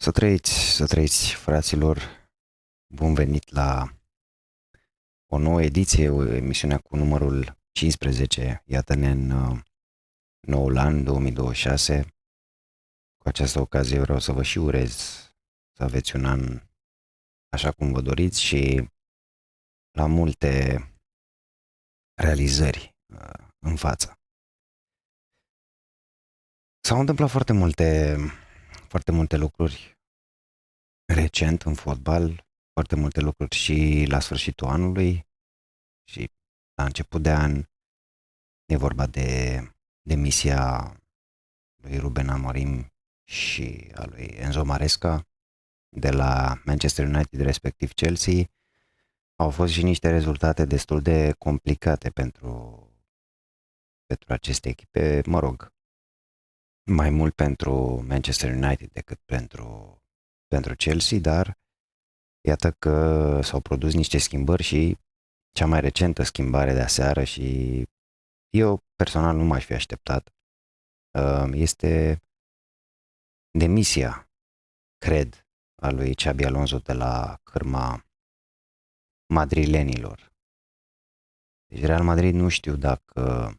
Să trăiți, fraților, bun venit la o nouă ediție, emisiunea cu numărul 15, iată-ne în noul an 2026. Cu această ocazie vreau să vă și urez să aveți un an așa cum vă doriți și la multe realizări în față. S-au întâmplat foarte multe lucruri recent în fotbal, foarte multe lucruri și la sfârșitul anului și la început de an. E vorba de demisia lui Ruben Amorim și a lui Enzo Maresca de la Manchester United, respectiv Chelsea. Au fost și niște rezultate destul de complicate pentru aceste echipe, mă rog, mai mult pentru Manchester United decât pentru Chelsea, dar iată că s-au produs niște schimbări și cea mai recentă schimbare de aseară și eu personal nu m-aș fi așteptat este demisia, cred, a lui Xabi Alonso de la cârma madrilenilor. Deci Real Madrid nu știu dacă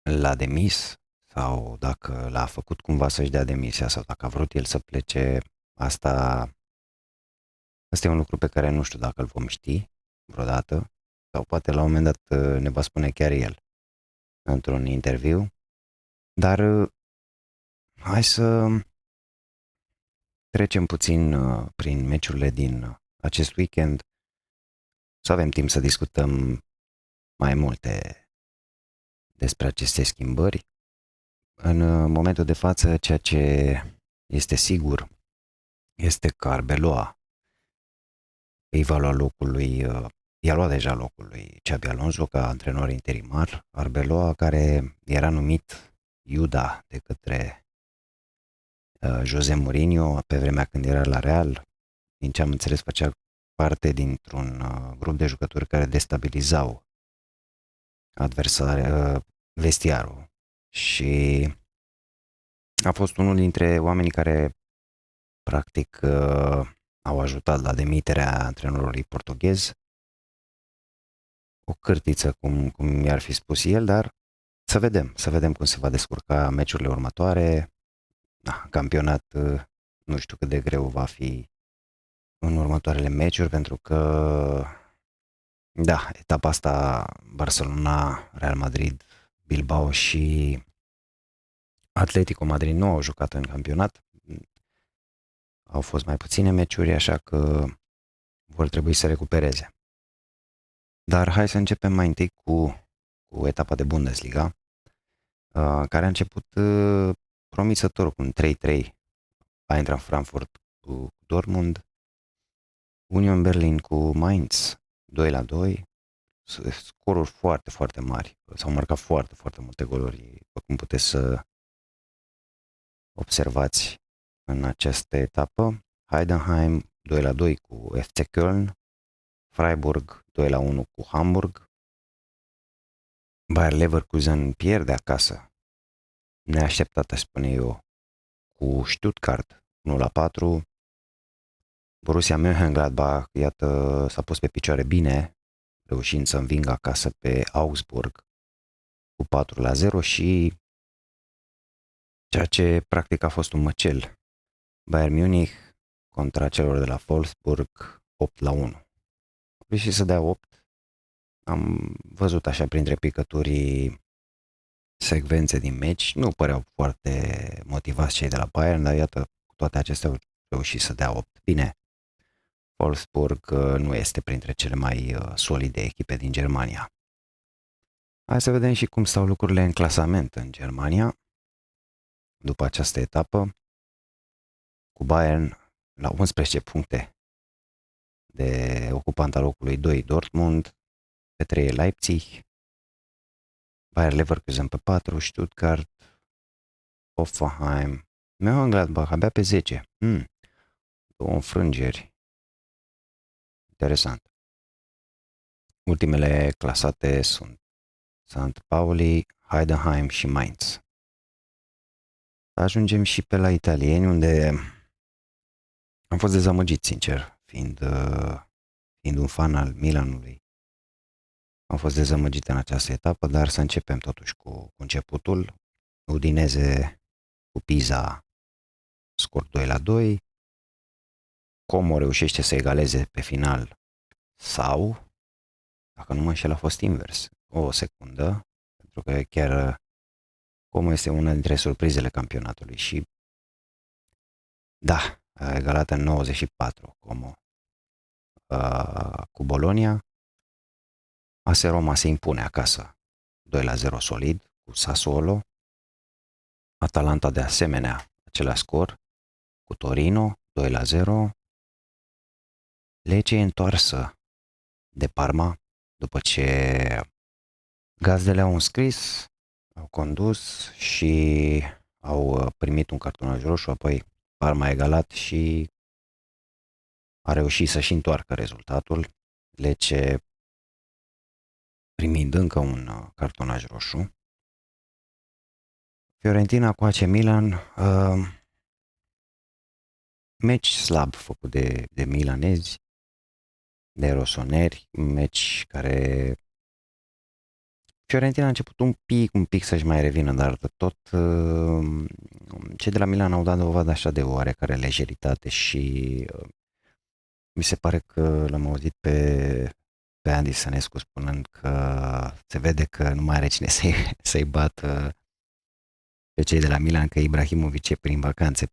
l-a demis sau dacă l-a făcut cumva să-și dea demisia sau dacă a vrut el să plece. Asta e un lucru pe care nu știu dacă îl vom ști vreodată sau poate la un moment dat ne va spune chiar el într-un interviu. Dar hai să trecem puțin prin meciurile din acest weekend, să avem timp să discutăm mai multe despre aceste schimbări. În momentul de față, ceea ce este sigur este că Arbeloa îi va lua locul lui, i-a luat deja locul lui Xabi Alonso ca antrenor interimar. Arbeloa, care era numit Iuda de către Jose Mourinho pe vremea când era la Real, din ce am înțeles, făcea parte dintr-un grup de jucători care destabilizau vestiarul și a fost unul dintre oamenii care practic au ajutat la demiterea antrenorului portughez. O cârtiță, cum i-ar fi spus el, dar să vedem cum se va descurca meciurile următoare. Campionat, nu știu cât de greu va fi în următoarele meciuri, pentru că da, etapa asta Barcelona, Real Madrid, Bilbao și Atletico Madrid nu au jucat în campionat. Au fost mai puține meciuri, așa că vor trebui să recupereze. Dar hai să începem mai întâi cu etapa de Bundesliga, care a început promițător cu un 3-3, Eintracht Frankfurt cu Dortmund, Union Berlin cu Mainz 2-2, scoruri foarte, foarte mari. S-au marcat foarte, foarte multe goluri, după cum puteți să observați în această etapă. Heidenheim 2-2 cu FC Köln, Freiburg 2-1 cu Hamburg, Bayer Leverkusen pierde acasă, neașteptat, aș spune eu, cu Stuttgart 1-4, Borussia Mönchengladbach, iată, s-a pus pe picioare bine, reușind să învingă acasă pe Augsburg cu 4-0 și ceea ce practic a fost un măcel, Bayern Munich contra celor de la Wolfsburg 8-1. A reușit să dea 8. Am văzut așa printre picăturii secvențe din meci, nu păreau foarte motivați cei de la Bayern, dar iată, cu toate acestea au reușit să dea 8. Bine, Wolfsburg nu este printre cele mai solide echipe din Germania. Hai să vedem și cum stau lucrurile în clasament în Germania după această etapă, cu Bayern la 11 puncte de ocupant al locului 2 Dortmund, pe 3 Leipzig, Bayer Leverkusen pe 4, Stuttgart, Hoffenheim, Mönchengladbach abia pe 10. Două înfrângeri. Interesant. Ultimele clasate sunt St. Pauli, Heidenheim și Mainz. Ajungem și pe la italieni, unde Am fost dezamăgit, sincer, fiind un fan al Milanului. Am fost dezamăgit în această etapă, dar să începem totuși cu începutul. Udineze cu Pisa, scor 2-2. Como reușește să egaleze pe final sau, dacă nu mă înșel, a fost invers. O secundă, pentru că chiar Como este una dintre surprizele campionatului și da, a egalat în 94 Como cu Bologna. AS Roma se impune acasă 2-0 solid cu Sassuolo. Atalanta de asemenea, același scor cu Torino 2-0. Lecce e întoarsă de Parma după ce gazdele au înscris, au condus și au primit un cartonaj roșu, apoi Parma a egalat și a reușit să-și întoarcă rezultatul. Lecce primind încă un cartonaj roșu. Fiorentina cu AC Milan, meci slab făcut de milanezi, de rosoneri, meci care Fiorentina a început un pic să-și mai revină, dar tot cei de la Milan au dat dovadă așa de oarecare lejeritate și mi se pare că l-am auzit pe Andy Sănescu spunând că se vede că nu mai are cine să-i bată pe cei de la Milan, că Ibrahimovic e prin vacanțe,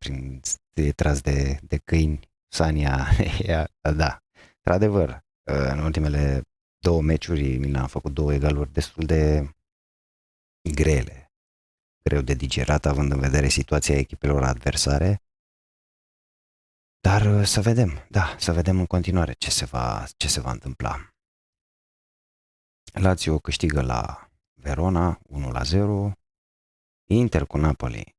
e tras de câini, Sania, da, într-adevăr, în ultimele două meciuri Milan a făcut două egaluri destul de grele, greu de digerat, având în vedere situația echipelor adversare, dar să vedem, da, să vedem în continuare ce se va întâmpla. Lazio câștigă la Verona 1-0, Inter cu Napoli,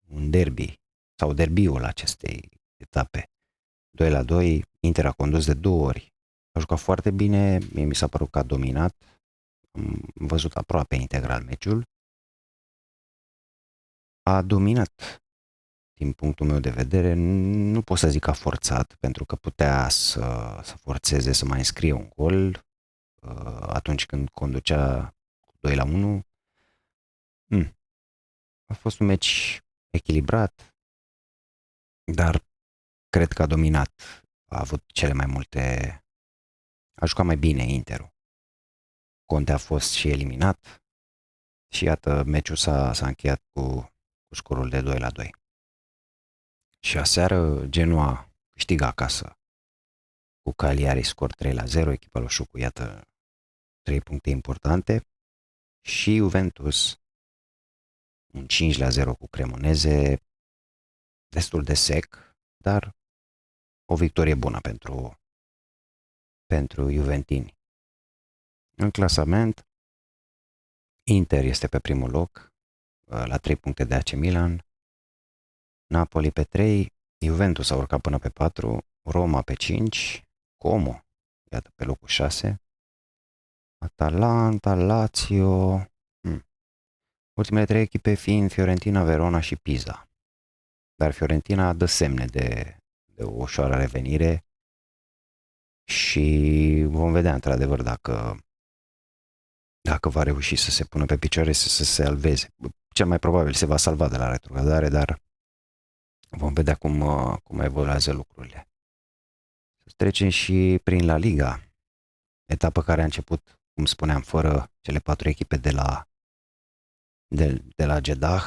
un derby sau derbiul acestei etape 2-2, Inter a condus de două ori, a jucat foarte bine, mie mi s-a părut că a dominat, am văzut aproape integral meciul, a dominat din punctul meu de vedere, nu pot să zic că a forțat, pentru că putea să forțeze să mai înscrie un gol atunci când conducea 2-1. A fost un meci echilibrat, dar cred că a dominat. A avut cele mai multe. A jucat mai bine Interul. Conte a fost și eliminat și iată, meciul s-a încheiat cu scorul de 2-2. Și aseară Genoa câștigă acasă cu Cagliari, scor 3-0, echipa lui Șucu, iată 3 puncte importante. Și Juventus un 5-0 cu Cremoneze, destul de sec, dar o victorie bună pentru juventini. În clasament, Inter este pe primul loc, la 3 puncte de AC Milan, Napoli pe 3, Juventus a urcat până pe 4, Roma pe 5, Como, iată, pe locul 6, Atalanta, Lazio, ultimele 3 echipe fiind Fiorentina, Verona și Pisa. Dar Fiorentina dă semne de o ușoară revenire și vom vedea într-adevăr dacă va reuși să se pună pe picioare, să se salveze. Cel mai probabil se va salva de la retrogradare, dar vom vedea cum evoluează lucrurile. Să trecem și prin La Liga, etapă care a început, cum spuneam, fără cele 4 echipe de la Jeddah,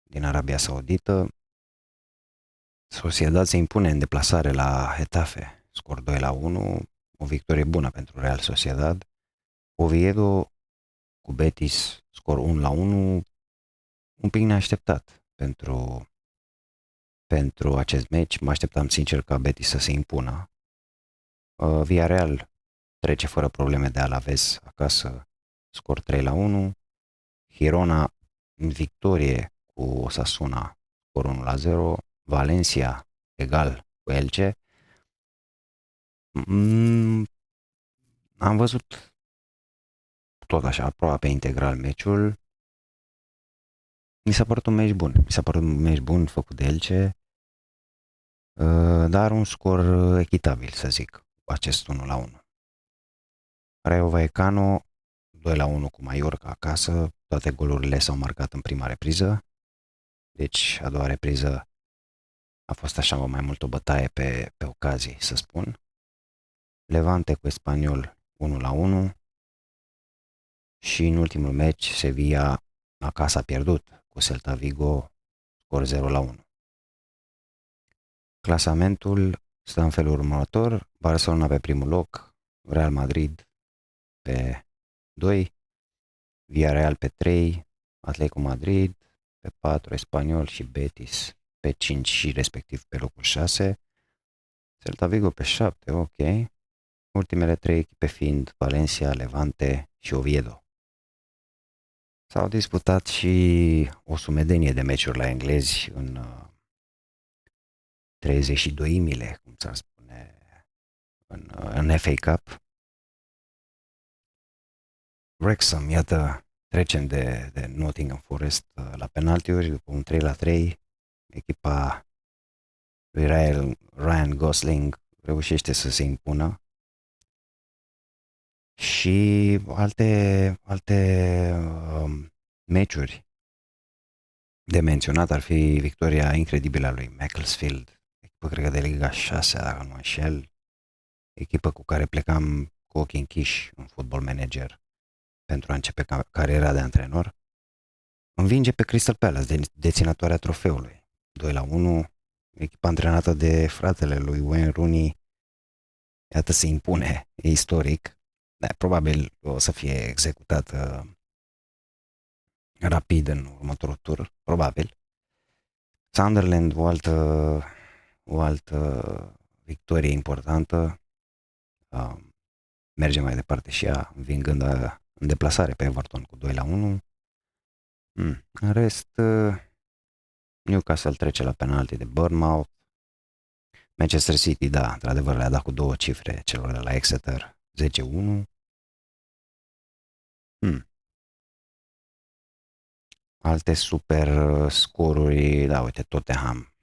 din Arabia Saudită. Sociedad se impune în deplasare la Getafe, scor 2-1, o victorie bună pentru Real Sociedad. Oviedo cu Betis, scor 1-1, un pic neașteptat pentru acest meci. Mă așteptam sincer ca Betis să se impună. Villarreal trece fără probleme de Alavés acasă, scor 3-1. Girona în victorie cu Osasuna, scor 1-0. Valencia egal cu Elche. Am văzut tot așa aproape integral meciul. Mi s-a părut un meci bun. Mi s-a părut un meci bun făcut de Elche. dar un scor echitabil, să zic, acest 1-1. Rayo Vallecano 2-1 cu Mallorca acasă, toate golurile s-au marcat în prima repriză, deci a doua repriză a fost așa mai mult o bătaie pe ocazii, să spun. Levante cu Espanyol 1-1 și în ultimul meci Sevilla acasă a pierdut cu Celta Vigo, scor 0-1. Clasamentul stă în felul următor: Barcelona pe primul loc, Real Madrid pe 2, Villarreal pe 3, Atletico Madrid pe 4, Espanyol și Betis pe 5 și respectiv pe locul 6, Celta Vigo pe 7, ok. Ultimele 3 echipe fiind Valencia, Levante și Oviedo. S-au disputat și o sumedenie de meciuri la englezi în 32.000, cum s-ar spune, în FA Cup. Wrexham, iată, trecem de Nottingham Forest la penaltiuri după un 3-3. Echipa lui Ryan Gosling reușește să se impună și alte meciuri de menționat ar fi victoria incredibilă a lui Macclesfield, echipă cred că de Liga 6, dacă nu înșel, echipă cu care plecam cu ochii închiși în Football Manager pentru a începe cariera de antrenor. Învinge pe Crystal Palace, deținătoarea trofeului, 2-1, echipa antrenată de fratele lui Wayne Rooney, iată, se impune, e istoric, dar probabil o să fie executată rapid în următorul tur, probabil. Sunderland, o altă victorie importantă, merge mai departe și ea, învingând în deplasare pe Everton cu 2-1. În rest, Newcastle trece la penalti de Bournemouth. Manchester City, da, într-adevăr le-a dat cu 2 cifre celor de la Exeter, 10-1. Alte super scoruri, da, uite, Tottenham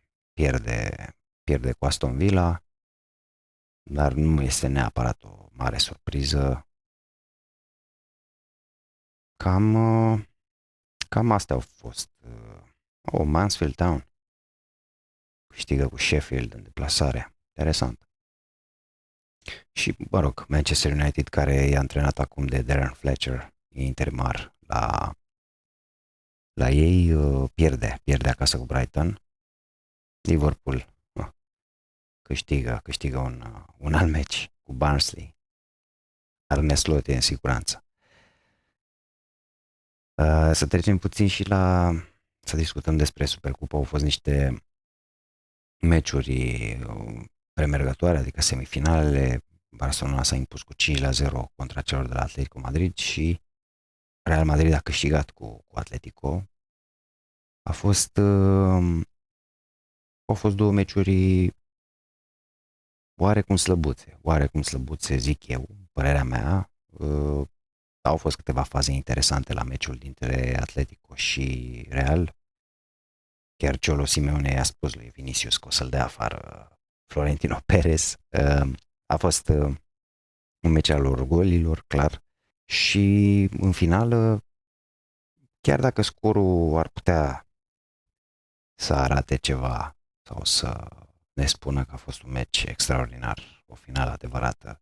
pierde cu Aston Villa, dar nu este neapărat o mare surpriză. Cam astea au fost. Mansfield Town câștigă cu Sheffield în deplasare. Interesant. Și, mă rog, Manchester United, care e antrenat acum de Darren Fletcher, e interimar la ei, pierde acasă cu Brighton. Liverpool câștigă un alt meci cu Barnsley. Arne Slot e în siguranță. Să trecem puțin și să discutăm despre Supercupa. Au fost niște meciuri premergătoare, adică semifinalele. Barcelona s-a impus cu 5-0 contra celor de la Atletico Madrid și Real Madrid a câștigat cu Atletico. Au fost două meciuri oarecum slăbuțe, zic eu, părerea mea. Au fost câteva faze interesante la meciul dintre Atletico și Real. Chiar Cholo Simeone i-a spus lui Vinicius că o să-l dea afară Florentino Perez. A fost un meci al orgolilor, clar. Și în final, chiar dacă scorul ar putea să arate ceva sau să ne spună că a fost un meci extraordinar, o finală adevărată,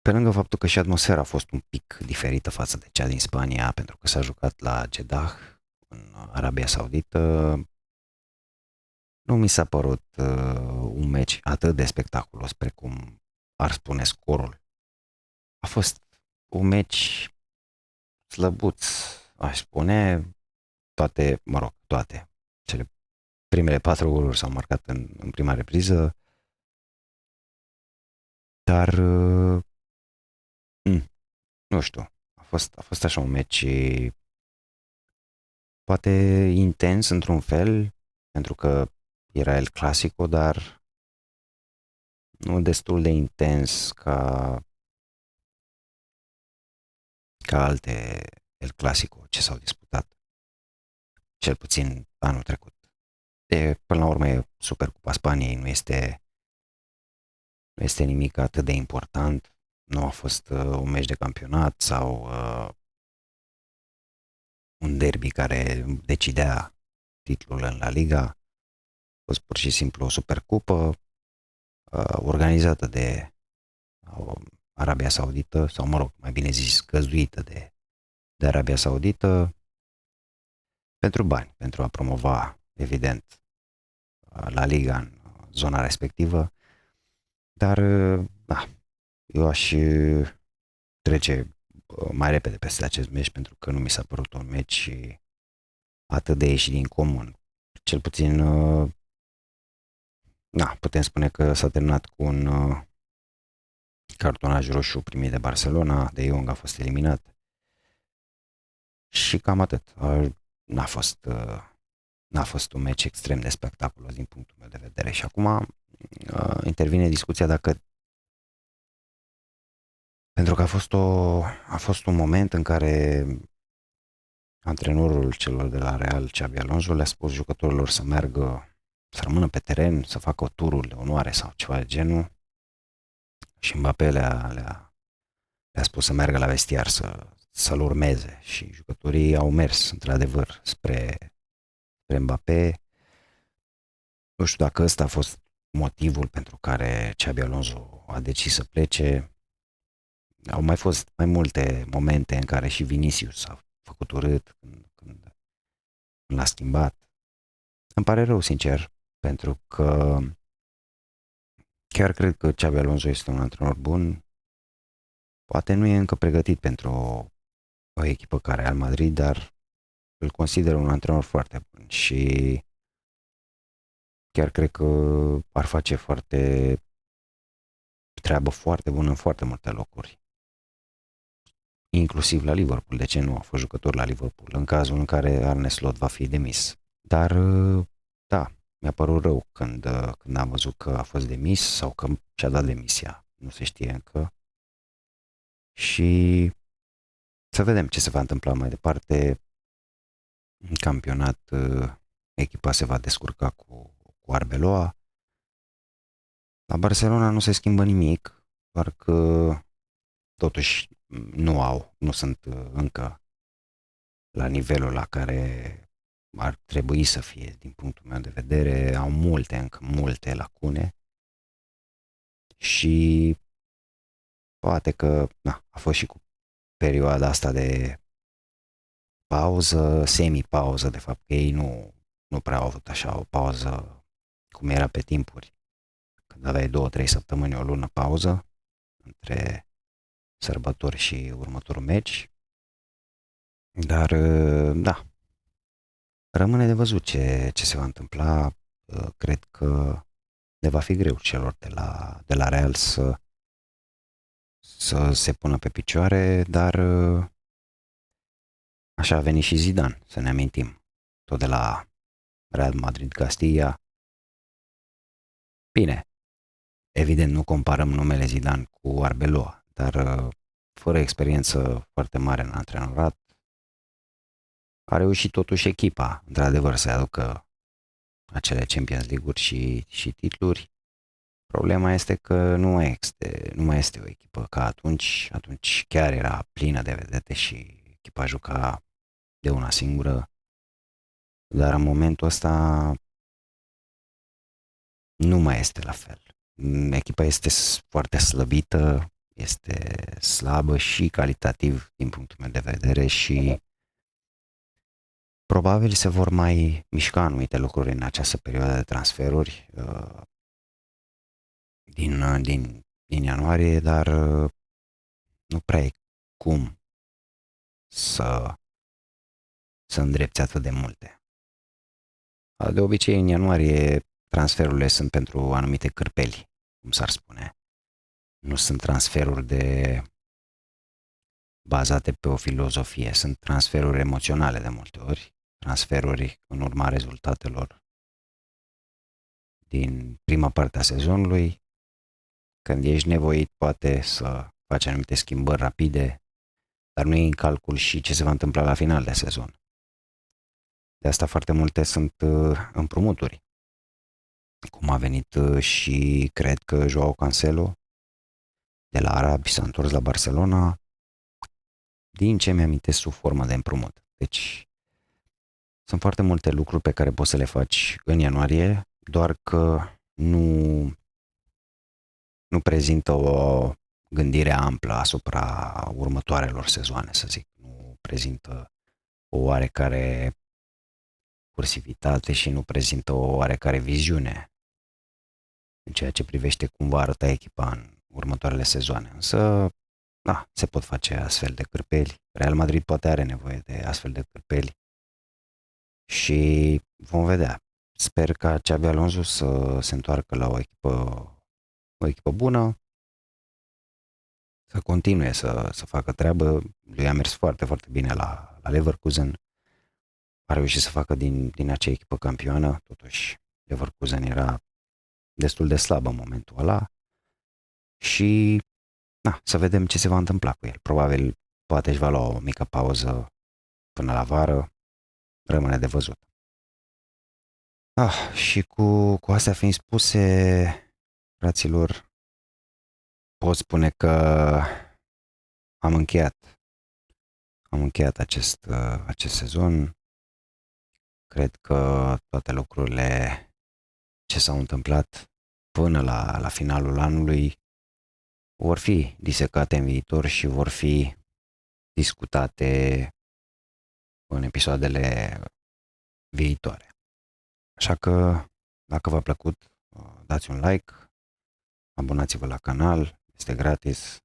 pe lângă faptul că și atmosfera a fost un pic diferită față de cea din Spania, pentru că s-a jucat la Jeddah, în Arabia Saudită, nu mi s-a părut un meci atât de spectaculos precum ar spune scorul. A fost un meci slăbuț, aș spune. Toate. Primele 4 goluri s-au marcat în prima repriză, dar nu știu, a fost așa un meci poate intens într-un fel, pentru că era El Clasico, dar nu destul de intens ca alte El Clasico ce s-au disputat, cel puțin anul trecut. Până la urmă, Supercupa Spaniei nu este nimic atât de important. Nu a fost un meci de campionat sau un derby care decidea titlul în La Liga. A fost pur și simplu o supercupă organizată de Arabia Saudită, sau mă rog, mai bine zis, găzduită de Arabia Saudită pentru bani, pentru a promova, evident, La Liga în zona respectivă, dar da, eu aș trece mai repede peste acest meci pentru că nu mi s-a părut un meci atât de ieșit din comun. Cel puțin, da, putem spune că s-a terminat cu un cartonaj roșu primit de Barcelona, De Jong a fost eliminat și cam atât. N-a fost un meci extrem de spectaculos din punctul meu de vedere și acum intervine discuția dacă, pentru că a fost un moment în care antrenorul celor de la Real, Xabi Alonso, le-a spus jucătorilor să meargă, să rămână pe teren, să facă o turul de onoare sau ceva de genul, și Mbappé le-a spus să meargă la vestiar, să-l urmeze, și jucătorii au mers într-adevăr spre Mbappé. Nu știu dacă ăsta a fost motivul pentru care Xabi Alonso a decis să plece. Au mai fost mai multe momente în care și Vinicius a făcut urât când l-a schimbat. Îmi pare rău, sincer, pentru că chiar cred că Xabi Alonso este un antrenor bun. Poate nu e încă pregătit pentru o echipă ca Real Madrid, dar îl consider un antrenor foarte bun și chiar cred că ar face treabă foarte bună în foarte multe locuri. Inclusiv la Liverpool. De ce nu a fost jucător la Liverpool în cazul în care Arne Slot va fi demis? Dar da, mi-a părut rău când am văzut că a fost demis sau că și-a dat demisia. Nu se știe încă. Și să vedem ce se va întâmpla mai departe. În campionat echipa se va descurca cu Arbeloa. La Barcelona nu se schimbă nimic, doar că totuși nu sunt încă la nivelul la care ar trebui să fie, din punctul meu de vedere. Au încă multe lacune și poate că a fost și cu perioada asta de pauză, semi-pauză, de fapt, că ei nu prea au avut așa o pauză cum era pe timpuri, când aveai 2-3 săptămâni, o lună pauză între sărbători și următorul meci. Dar da, rămâne de văzut ce se va întâmpla. Cred că le va fi greu celor de la Real să se pună pe picioare, dar așa a venit și Zidane, să ne amintim, tot de la Real Madrid Castilla. Bine, evident nu comparăm numele Zidane cu Arbeloa, dar fără experiență foarte mare în antrenorat, a reușit totuși echipa, într-adevăr, să aducă acele Champions League-uri și titluri. Problema este că nu mai este o echipă ca atunci. Atunci chiar era plină de vedete și echipa juca de una singură, dar în momentul ăsta nu mai este la fel. Echipa este foarte slăbită, este slabă și calitativ din punctul meu de vedere și probabil se vor mai mișca anumite lucruri în această perioadă de transferuri din ianuarie, dar nu prea e cum să îndrepți atât de multe. De obicei, în ianuarie, transferurile sunt pentru anumite cârpeli, cum s-ar spune. Nu sunt transferuri bazate pe o filozofie, sunt transferuri emoționale de multe ori, transferuri în urma rezultatelor din prima parte a sezonului, când ești nevoit poate să faci anumite schimbări rapide, dar nu e în calcul și ce se va întâmpla la final de sezon. De asta foarte multe sunt împrumuturi. Cum a venit și cred că Joao Cancelo de la Arabi s-a întors la Barcelona, din ce mi-amintesc sub formă de împrumut. Deci sunt foarte multe lucruri pe care poți să le faci în ianuarie, doar că nu, nu prezintă o gândire amplă asupra următoarelor sezoane, să zic. Nu prezintă o oarecare cursivitate și nu prezintă o oarecare viziune în ceea ce privește cum va arăta echipa în următoarele sezoane. Însă, da, se pot face astfel de cârpeli. Real Madrid poate are nevoie de astfel de cârpeli și vom vedea. Sper ca Xabi Alonso să se întoarcă la o echipă bună, să continue să facă treabă. Lui a mers foarte, foarte bine la Leverkusen. A reușit să facă din acea echipă campioană. Totuși, Leverkusen era destul de slabă în momentul ăla și să vedem ce se va întâmpla cu el. Probabil poate își va lua o mică pauză până la vară. Rămâne de văzut. Și cu astea fiind spuse, fraților, pot spune că am încheiat. Am încheiat acest sezon. Cred că toate lucrurile ce s-au întâmplat până la finalul anului vor fi disecate în viitor și vor fi discutate în episoadele viitoare. Așa că, dacă v-a plăcut, dați un like, abonați-vă la canal, este gratis,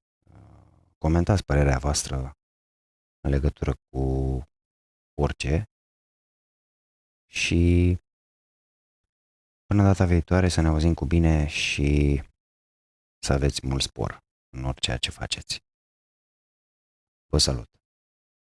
comentați părerea voastră în legătură cu orice și până data viitoare să ne auzim cu bine și să aveți mult spor în orice ce faceți. Vă salut!